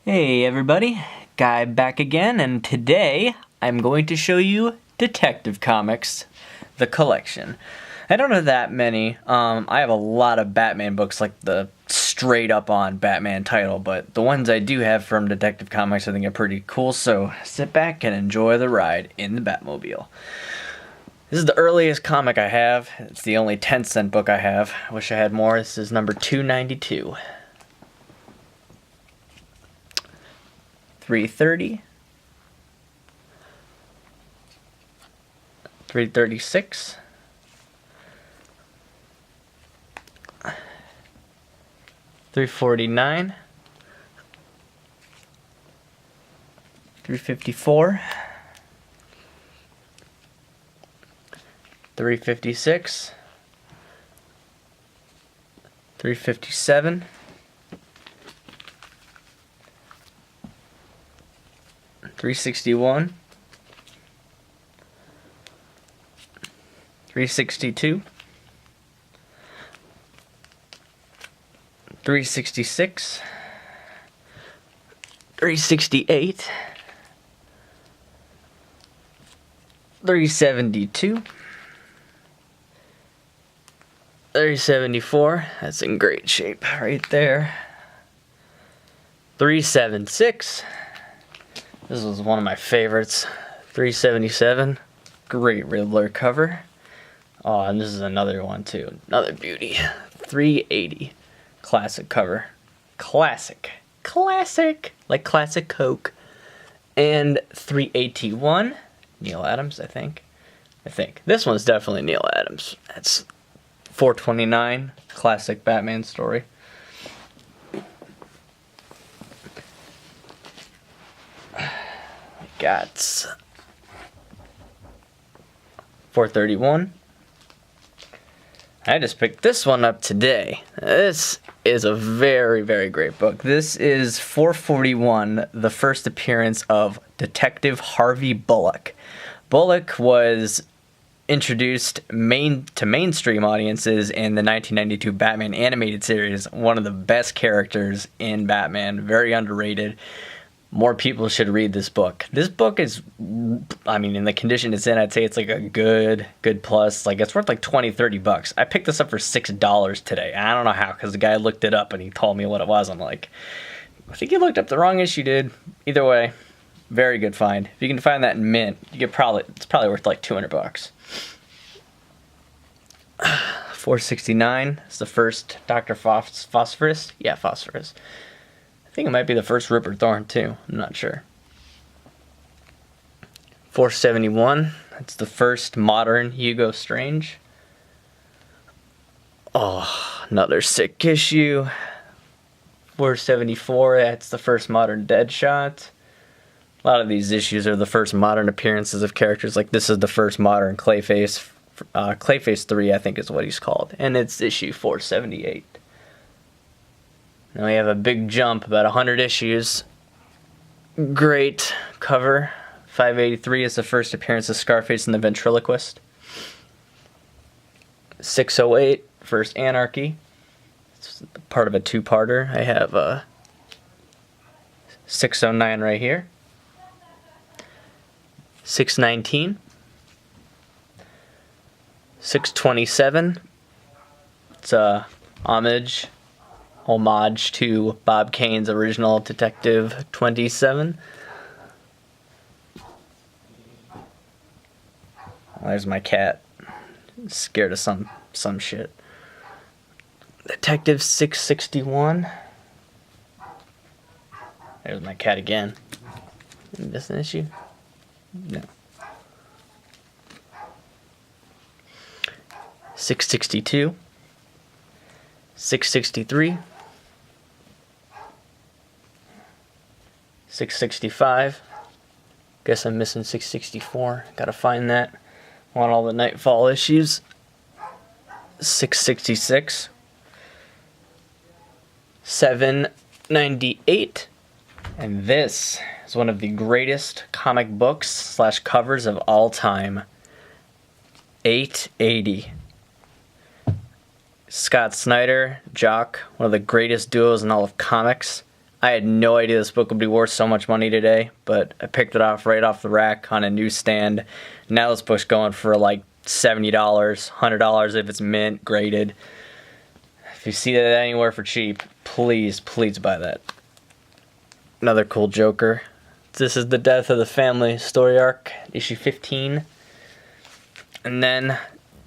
Hey everybody, Guy back again, and today I'm going to show you Detective Comics, the collection. I don't have that many. I have a lot of Batman books, like the straight up on Batman title, but the ones I do have from Detective Comics I think are pretty cool, so sit back and enjoy the ride in the Batmobile. This is the earliest comic I have. It's the only 10-cent book I have. I wish I had more. This is number 292. 330, 336, 349, 354, 356, 357, 361, 362, 366, 368, 372, 374, that's in great shape right there, 376, this was one of my favorites. 377. Great Riddler cover. Oh, and this is another one too. Another beauty. 380. Classic cover. Classic. Classic. Like classic Coke. And 381. Neil Adams, I think. This one's definitely Neil Adams. That's 429. Classic Batman story. Got 431. I just picked this one up today. This is a very, very great book. This is 441, the first appearance of Detective Harvey Bullock. Bullock was introduced to mainstream audiences in the 1992 Batman animated series. One of the best characters in Batman, very underrated. More people should read this book. This book is, I mean, in the condition it's in, I'd say it's like a good plus. Like, it's worth like $20-30. I picked this up for $6 today. I don't know how, because the guy looked it up and he told me what it was. I'm like, I think you looked up the wrong issue, dude. Either way, very good find. If you can find that in mint, it's probably worth like $200. 469 is the first Dr. Phosphorus. Yeah, Phosphorus. I think it might be the first Ripper Thorn too. I'm not sure. 471. That's the first modern Hugo Strange. Oh, another sick issue. 474. That's the first modern Deadshot. A lot of these issues are the first modern appearances of characters. Like, this is the first modern Clayface. Clayface 3, I think is what he's called. And it's issue 478. Now we have a big jump, about 100 issues. Great cover. 583 is the first appearance of Scarface and the Ventriloquist. 608, first Anarchy. It's part of a two-parter. I have 609 right here. 619. 627. It's a homage to Bob Kane's original Detective 27. There's my cat. Scared of some shit. Detective 661. There's my cat again. Is this an issue? No. 662. 663. 665. Guess I'm missing 664. Gotta find that. Want all the Nightfall issues. 666. 798. And this is one of the greatest comic books / covers of all time. 880. Scott Snyder, Jock, one of the greatest duos in all of comics. I had no idea this book would be worth so much money today, but I picked it off right off the rack on a newsstand. Now this book's going for like $70, $100 if it's mint, graded. If you see that anywhere for cheap, please, please buy that. Another cool Joker. This is the Death of the Family story arc, issue 15. And then,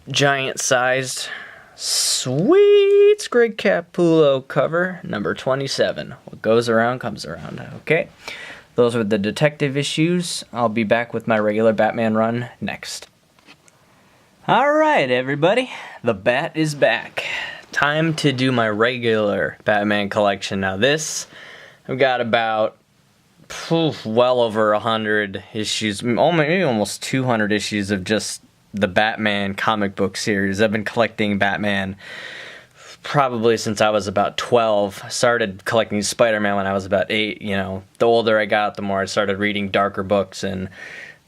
giant-sized, sweet Greg Capullo cover, number 27. What goes around comes around. Okay, those are the detective issues. I'll be back with my regular Batman run next. Alright, everybody. The Bat is back. Time to do my regular Batman collection. Now this, I've got about well over 100 issues, maybe almost 200 issues of just the Batman comic book series. I've been collecting Batman probably since I was about 12. I started collecting Spider-Man when I was about 8. You know, the older I got, the more I started reading darker books, and,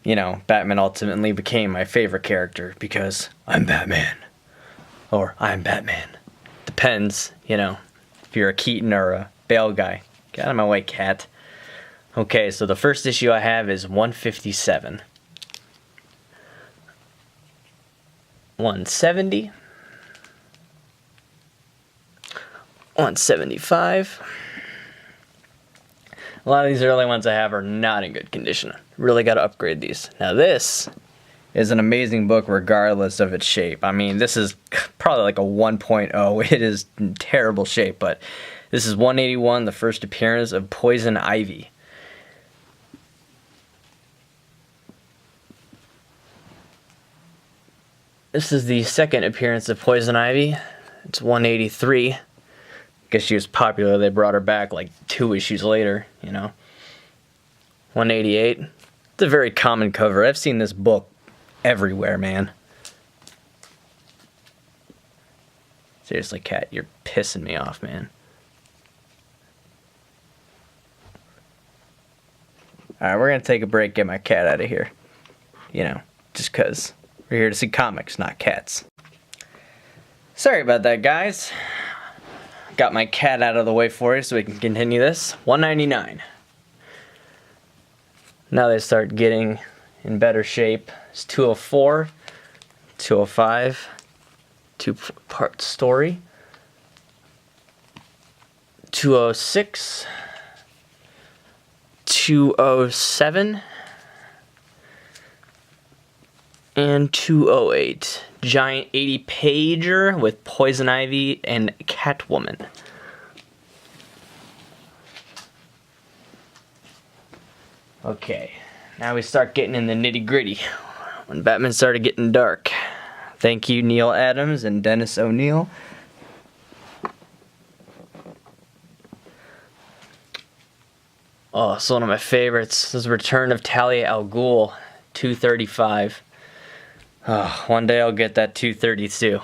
you know, Batman ultimately became my favorite character because I'm Batman. Or I'm Batman. Depends, you know, if you're a Keaton or a Bale guy. Get out of my way, cat. Okay, so the first issue I have is 157. 170. 175. A lot of these early ones I have are not in good condition. Really got to upgrade these. Now this is an amazing book regardless of its shape. I mean, this is probably like a 1.0. It is in terrible shape, but this is 181, the first appearance of Poison Ivy. This is the second appearance of Poison Ivy. It's 183. I guess she was popular. They brought her back like 2 issues later, you know. 188. It's a very common cover. I've seen this book everywhere, man. Seriously, cat, you're pissing me off, man. Alright, we're going to take a break, get my cat out of here. You know, just because we're here to see comics, not cats. Sorry about that, guys. Got my cat out of the way for you so we can continue this. 199. Now they start getting in better shape. It's 204, 205, 2-part story. 206, 207, and 208. Giant 80-pager with Poison Ivy and Catwoman. Okay, now we start getting in the nitty-gritty. When Batman started getting dark. Thank you, Neil Adams and Dennis O'Neil. Oh, it's one of my favorites. This is Return of Talia al Ghul, 235. Oh, one day I'll get that 232.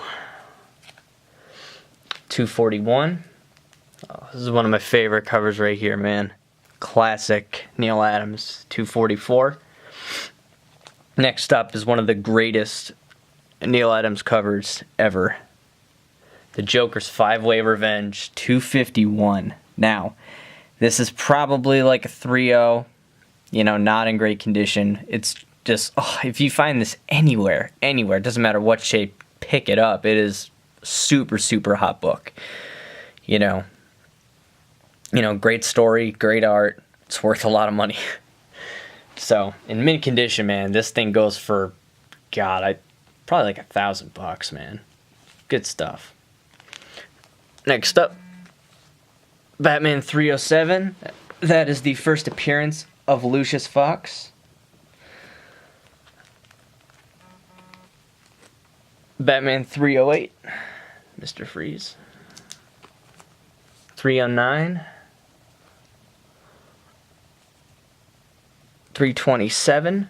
241. Oh, this is one of my favorite covers right here, man. Classic Neil Adams, 244. Next up is one of the greatest Neil Adams covers ever. The Joker's 5-Way Revenge, 251. Now, this is probably like a 3.0, you know, not in great condition. It's just, oh, if you find this anywhere, it doesn't matter what shape, pick it up. It is super, super hot book. You know, great story, great art. It's worth a lot of money. So, in mint condition, man, this thing goes for, God, probably like $1,000, man. Good stuff. Next up, Batman 307. That is the first appearance of Lucius Fox. Batman 308. Mr. Freeze. 309. 327.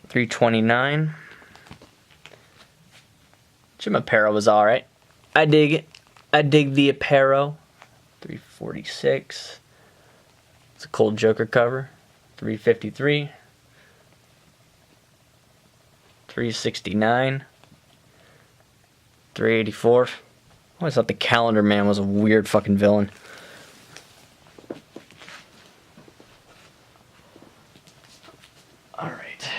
329. Jim Aparo was alright. I dig it. I dig the Aparo. 346. It's a cold Joker cover. 353. 369. 384. I always thought the Calendar Man was a weird fucking villain. Alright.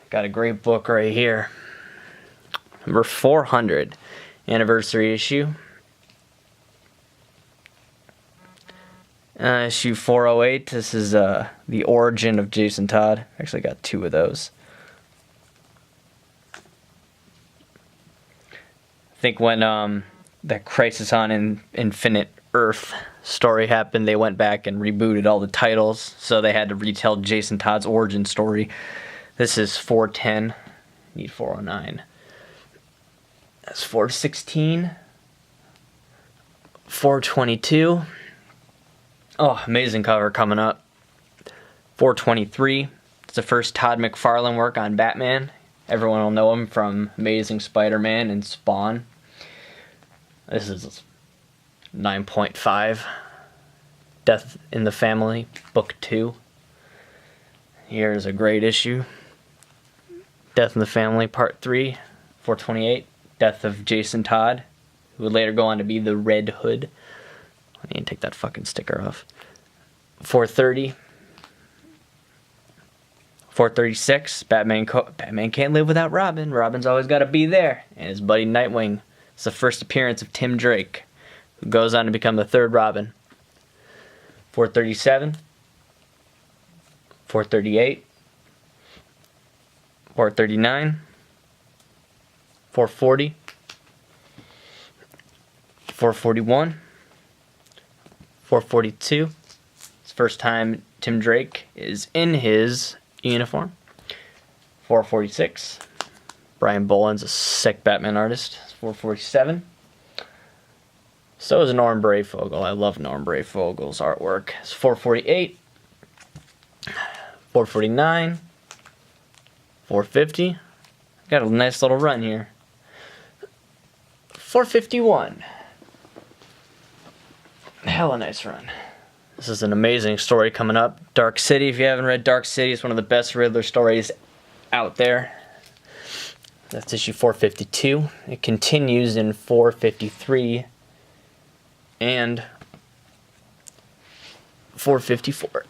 Got a great book right here. Number 400. Anniversary issue. Issue 408. This is the origin of Jason Todd. Actually got 2 of those. I think when that Crisis on Infinite Earth story happened, they went back and rebooted all the titles, so they had to retell Jason Todd's origin story. This is 410. Need 409. That's 416. 422. Oh, amazing cover coming up. 423. It's the first Todd McFarlane work on Batman. Everyone will know him from Amazing Spider-Man and Spawn. This is 9.5. Death in the Family, Book 2. Here's a great issue. Death in the Family, Part 3. 428. Death of Jason Todd, who would later go on to be the Red Hood. I need to take that fucking sticker off. 430. 436. Batman can't live without Robin. Robin's always got to be there. And his buddy Nightwing. It's the first appearance of Tim Drake, who goes on to become the third Robin. 437. 438. 439. 440. 441. 442. It's the first time Tim Drake is in his uniform. 446. Brian Boland's a sick Batman artist. 447. So is Norm Brayfogle. I love Norm Brayfogle's artwork. It's 448. 449. 450. Got a nice little run here. 451. Hella nice run. This is an amazing story coming up. Dark City. If you haven't read Dark City, it's one of the best Riddler stories out there. That's issue 452. It continues in 453 and 454.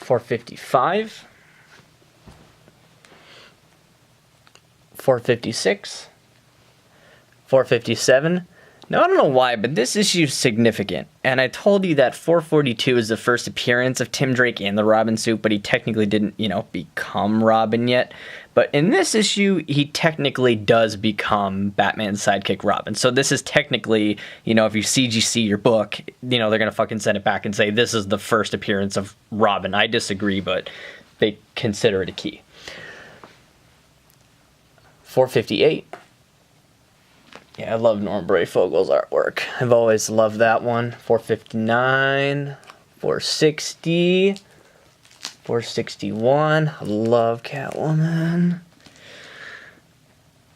$455, $456, $457. Now, I don't know why, but this issue is significant. And I told you that 442 is the first appearance of Tim Drake in the Robin suit, but he technically didn't, become Robin yet. But in this issue, he technically does become Batman's sidekick Robin. So this is technically, if you CGC your book, they're going to fucking send it back and say, this is the first appearance of Robin. I disagree, but they consider it a key. 458. Yeah, I love Norm Brayfogle's artwork. I've always loved that one. 459, 460, 461. I love Catwoman.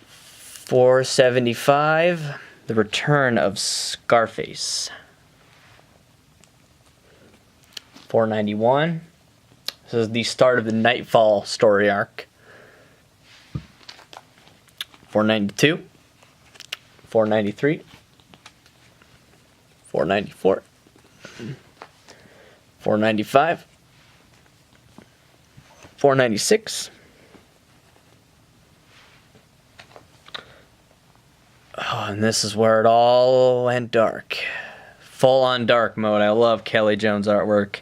475, The Return of Scarface. 491. This is the start of the Nightfall story arc. 492. 493, 494, 495, 496. Oh, and this is where it all went dark. Full on dark mode. I love Kelly Jones' artwork.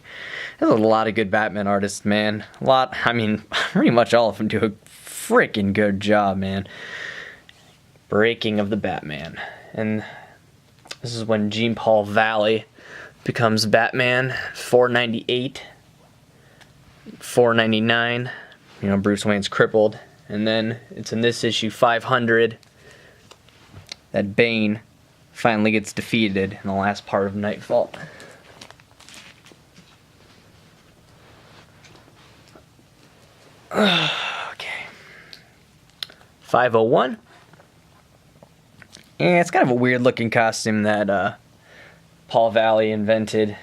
There's a lot of good Batman artists, man. Pretty much all of them do a freaking good job, man. Breaking of the Batman. And this is when Jean Paul Valley becomes Batman. 498. 499. Bruce Wayne's crippled. And then it's in this issue 500 that Bane finally gets defeated in the last part of Nightfall. Okay. 501. Yeah, it's kind of a weird looking costume that Paul Valley invented,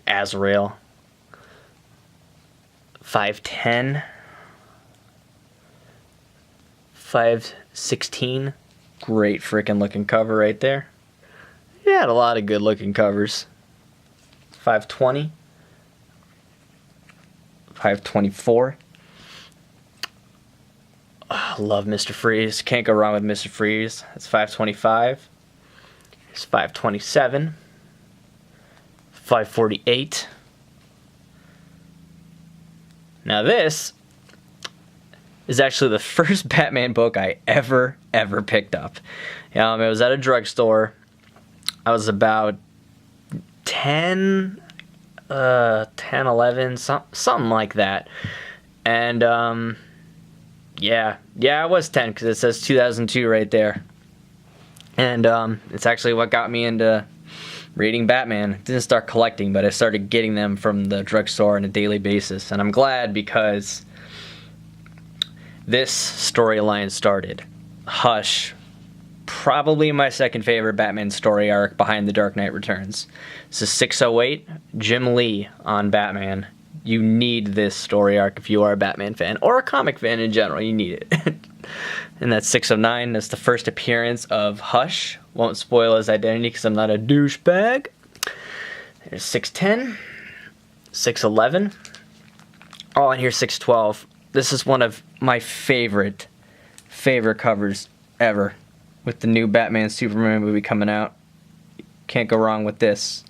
Azrael. 510, 516. Great freaking looking cover right there. He had a lot of good looking covers. 520, 524. Oh, love Mr. Freeze. Can't go wrong with Mr. Freeze. That's 525. It's 527. 548. Now this is actually the first Batman book I ever picked up. It was at a drugstore. I was about 10, 11, something like that. And yeah, I was 10 because it says 2002 right there. And it's actually what got me into reading Batman. Didn't start collecting, but I started getting them from the drugstore on a daily basis. And I'm glad because this storyline started. Hush, probably my second favorite Batman story arc behind The Dark Knight Returns. This is 608, Jim Lee on Batman. You need this story arc if you are a Batman fan, or a comic fan in general. You need it. And that's 609. That's the first appearance of Hush. Won't spoil his identity because I'm not a douchebag. There's 610, 611. Oh, and here's 612. This is one of my favorite covers ever. With the new Batman Superman movie coming out. Can't go wrong with this.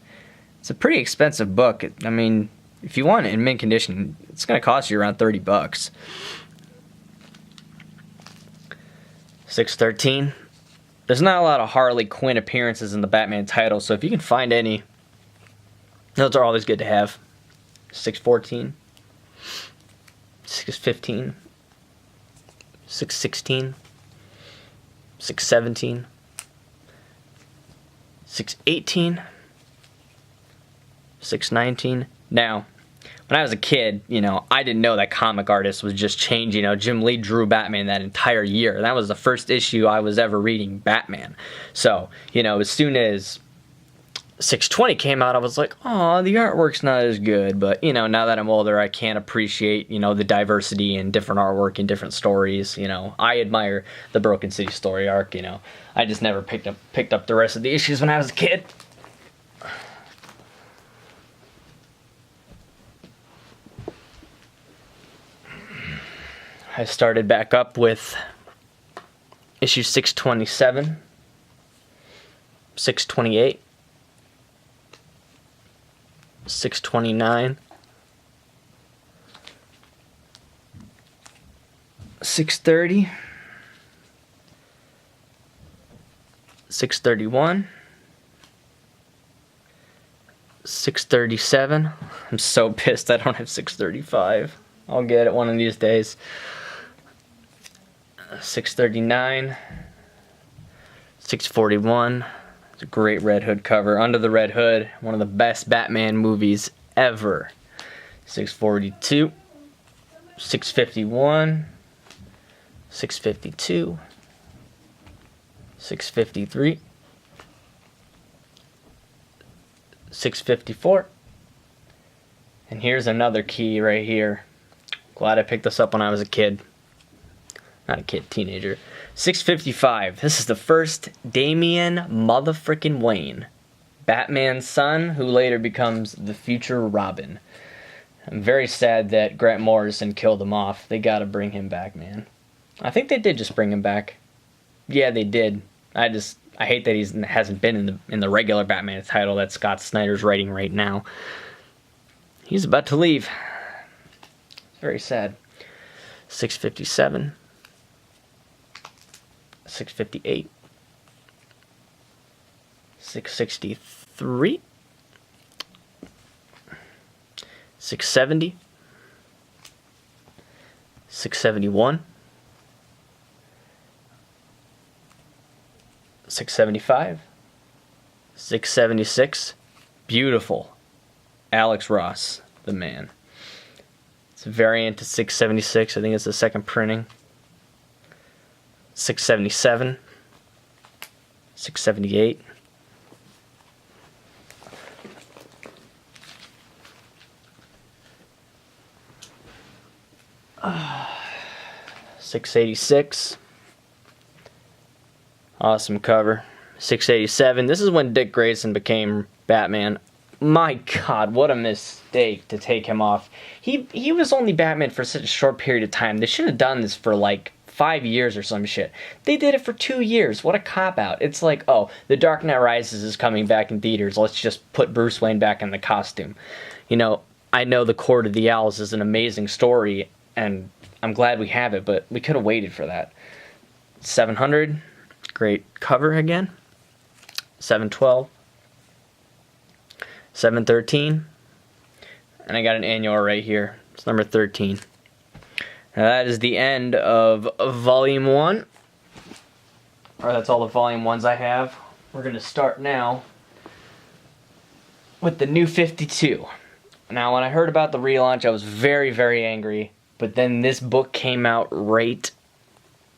It's a pretty expensive book. I mean, if you want it in mint condition, it's going to cost you around $30. 613. There's not a lot of Harley Quinn appearances in the Batman title, so if you can find any, those are always good to have. 614. 615. 616. 617. 618. 619. Now, when I was a kid, I didn't know that comic artist was just changing. Jim Lee drew Batman that entire year. That was the first issue I was ever reading Batman. So, as soon as 620 came out, I was like, oh, the artwork's not as good. But, now that I'm older, I can't appreciate, the diversity and different artwork and different stories. I admire the Broken City story arc, I just never picked up the rest of the issues when I was a kid. I started back up with issue 627, 628, 629, 630, 631, 637. I'm so pissed I don't have 635. I'll get it one of these days. 639, 641. It's a great Red Hood cover. Under the Red Hood, one of the best Batman movies ever. 642, 651, 652, 653, 654. And here's another key right here. Glad I picked this up when I was a kid. Not a kid, teenager. 655. This is the first Damian motherfucking Wayne, Batman's son, who later becomes the future Robin. I'm very sad that Grant Morrison killed him off. They gotta bring him back, man. I think they did just bring him back. Yeah, they did. I hate that he hasn't been in the regular Batman title that Scott Snyder's writing right now. He's about to leave. It's very sad. 657. 658, 663, 670, 671, 675, 676. Beautiful. Alex Ross, the man. It's a variant to 676. I think it's the second printing. 677, 678, 678, 686. Awesome cover. 687. This is when Dick Grayson became Batman. My God, what a mistake to take him off. He was only Batman for such a short period of time. They should have done this for like 5 years or some shit. They did it for 2 years. What a cop-out. It's like, oh, The Dark Knight Rises is coming back in theaters. Let's just put Bruce Wayne back in the costume. You know, I know The Court of the Owls is an amazing story, and I'm glad we have it, but we could have waited for that. 700, great cover again. 712. 713. And I got an annual right here. It's number 13. Now that is the end of Volume 1. Or that's all the Volume 1s I have. We're going to start now with the New 52. Now when I heard about the relaunch, I was very, very angry. But then this book came out right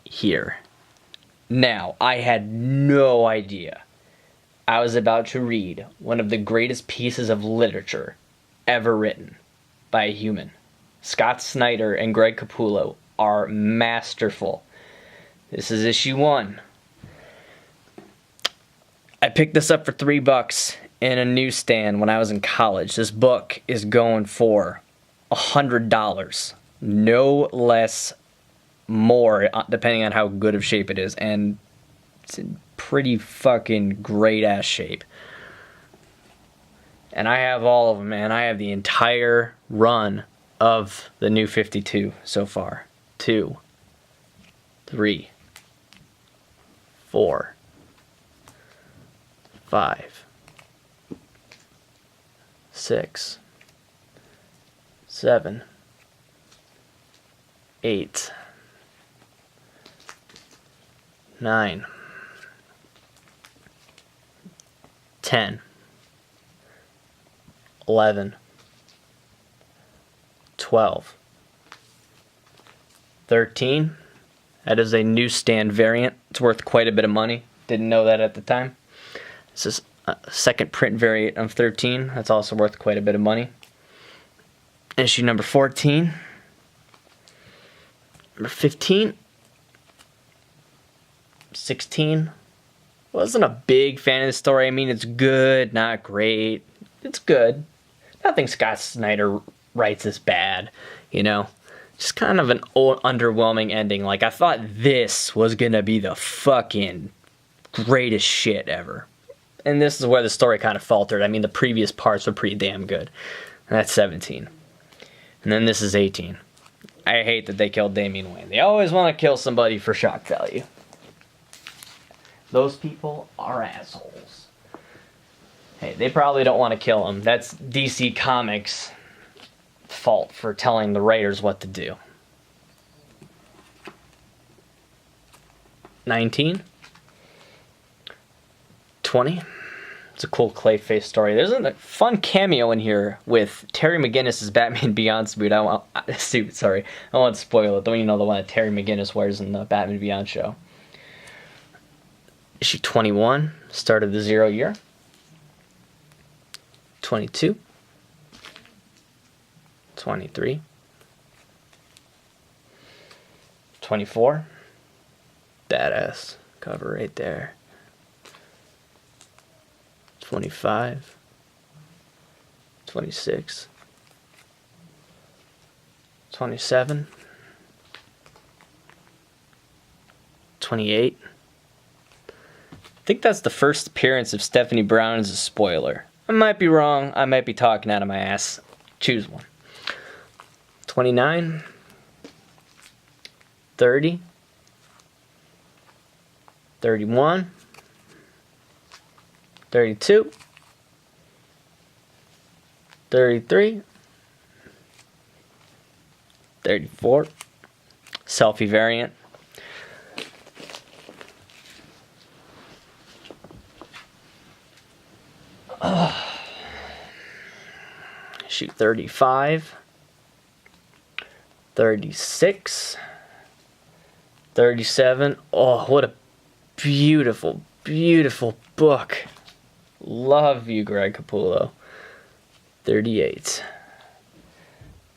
here. Now, I had no idea I was about to read one of the greatest pieces of literature ever written by a human. Scott Snyder and Greg Capullo are masterful. This is issue 1. I picked this up for $3 in a newsstand when I was in college. This book is going for $100. No less, more, depending on how good of shape it is. And it's in pretty fucking great ass shape. And I have all of them, man. I have the entire run of the New 52 so far. 2, 3, 4, 5, 6, 7, 8, 9, 10, 11, 12, 13. That is a newsstand variant. It's worth quite a bit of money. Didn't know that at the time. This is a second print variant of 13. That's also worth quite a bit of money. Issue number 14. Number 15. 16. Wasn't a big fan of the story. I mean, it's good, not great. It's good. Nothing Scott Snyder writes is bad, you know. Just kind of an underwhelming ending. Like, I thought this was gonna be the fucking greatest shit ever. And this is where the story kind of faltered. I mean, the previous parts were pretty damn good. And that's 17. And then this is 18. I hate that they killed Damian Wayne. They always want to kill somebody for shock value. Those people are assholes. Hey, they probably don't want to kill him. That's DC Comics' fault for telling the writers what to do. 19. 20. It's a cool Clayface story. There's a fun cameo in here with Terry McGinnis' Batman Beyond suit. I won't spoil it. Don't you know the one that Terry McGinnis wears in the Batman Beyond show? Issue 21, start of the 0 year. 22. 23. 24. Badass cover right there. 25. 26. 27. 28. I think that's the first appearance of Stephanie Brown as a spoiler. I might be wrong. I might be talking out of my ass. Choose one. 29. 30. 31. 32. 33. 34. Selfie variant. Shoot, 35. 36. 37. Oh, what a beautiful, beautiful book. Love you, Greg Capullo. 38.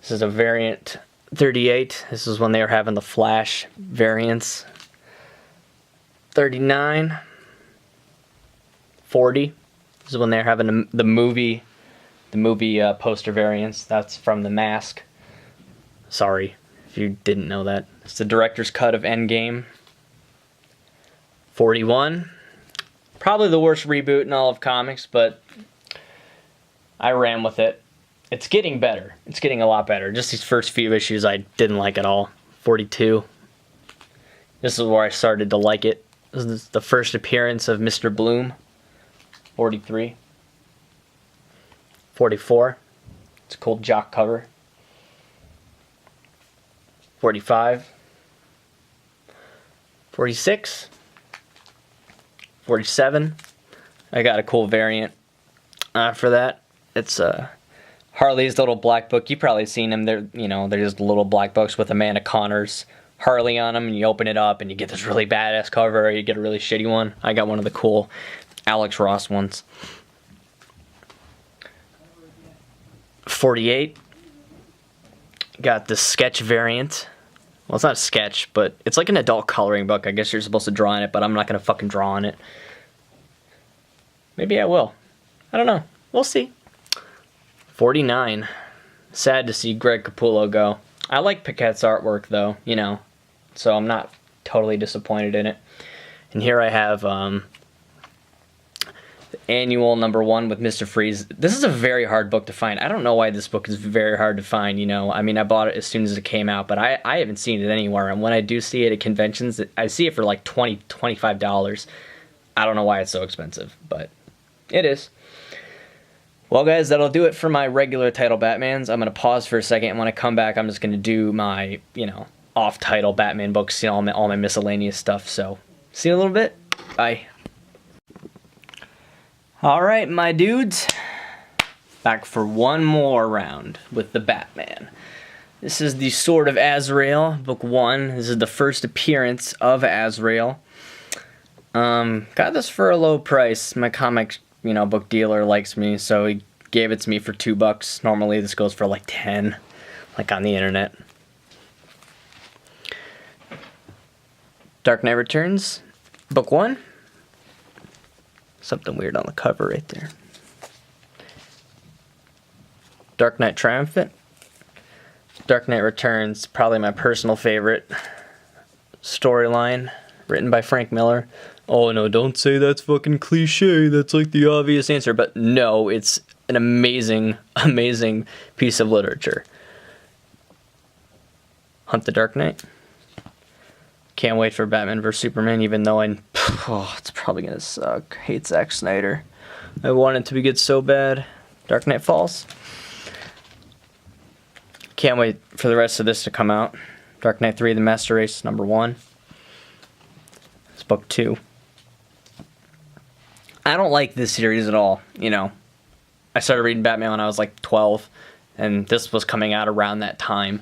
This is a variant 38, this is when they were having the Flash variants. 39. 40, this is when they're having the movie poster variants. That's from The Mask. Sorry if you didn't know that. It's the director's cut of Endgame. 41. Probably the worst reboot in all of comics, but I ran with it. It's getting better. It's getting a lot better. Just these first few issues I didn't like at all. 42. This is where I started to like it. This is the first appearance of Mr. Bloom. 43. 44. It's a cool jock cover. 45. 46. 47. I got a cool variant for that. It's Harley's little black book. You've probably seen them. They're just little black books with Amanda Connor's Harley on them, and you open it up and you get this really badass cover, or you get a really shitty one. I got one of the cool Alex Ross ones. 48. Got the sketch variant. Well, it's not a sketch, but it's like an adult coloring book. I guess you're supposed to draw in it, but I'm not going to fucking draw on it. Maybe I will. I don't know. We'll see. 49. Sad to see Greg Capullo go. I like Paquette's artwork, though, so I'm not totally disappointed in it. And here I have the annual #1 with Mr. Freeze. This is a very hard book to find. I don't know why this book is very hard to find, I mean, I bought it as soon as it came out, but I haven't seen it anywhere. And when I do see it at conventions, I see it for like $20, $25. I don't know why it's so expensive, but it is. Well, guys, that'll do it for my regular title Batmans. I'm going to pause for a second, and when I come back, I'm just going to do my, off-title Batman books, all my miscellaneous stuff. So, see you in a little bit. Bye. Alright, my dudes. Back for one more round with the Batman. This is the Sword of Azrael, book 1. This is the first appearance of Azrael. Got this for a low price. My comic book dealer likes me, so he gave it to me for $2. Normally this goes for like 10, like on the internet. Dark Knight Returns, book 1. Something weird on the cover right there. Dark Knight Triumphant. Dark Knight Returns, probably my personal favorite storyline, written by Frank Miller. Oh no, don't say that's fucking cliche, that's like the obvious answer, but no, it's an amazing, amazing piece of literature. Hunt the Dark Knight. Can't wait for Batman vs Superman, even though it's probably gonna suck. Hate Zack Snyder. I want it to get so bad. Dark Knight Falls. Can't wait for the rest of this to come out. Dark Knight 3, The Master Race, #1. It's book 2. I don't like this series at all, I started reading Batman when I was like 12, and this was coming out around that time.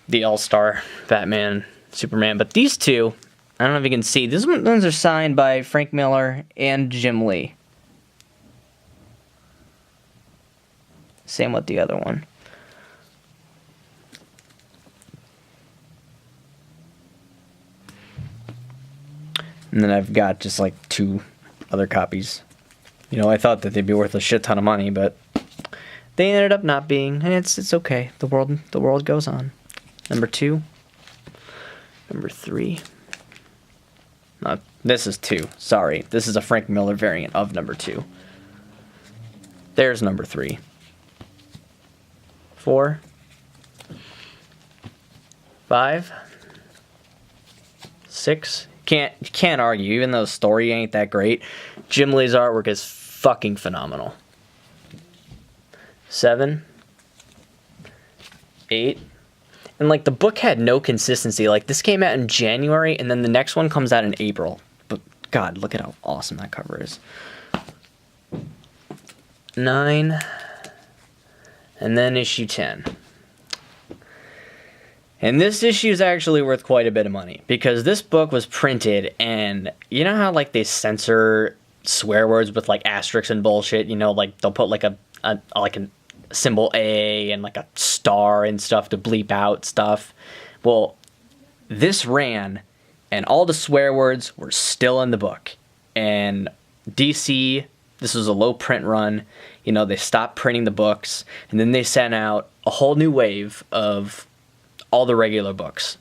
The All-Star Batman, Superman. But these two, I don't know if you can see, these ones are signed by Frank Miller and Jim Lee. Same with the other one. And then I've got just like 2 other copies. I thought that they'd be worth a shit ton of money, but they ended up not being, and it's okay. The world goes on. #2. #3. No, this is 2. Sorry. This is a Frank Miller variant of #2. There's #3. 4. 5. 6. You can't argue, even though the story ain't that great. Jim Lee's artwork is fucking phenomenal. 7. 8. And like the book had no consistency. Like this came out in January and then the next one comes out in April. But God, look at how awesome that cover is. 9. And then issue 10. And this issue is actually worth quite a bit of money because this book was printed, and you know how like they censor swear words with like asterisks and bullshit. Like they'll put like a symbol A and like a star and stuff to bleep out stuff. Well, this ran, and all the swear words were still in the book. And DC, this was a low print run. You know, they stopped printing the books, and then they sent out a whole new wave of all the regular books.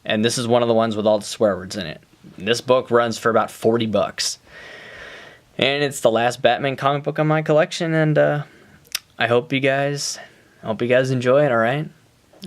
And this is one of the ones with all the swear words in it. This book runs for about $40. And it's the last Batman comic book on my collection, and I hope you guys enjoy it, all right?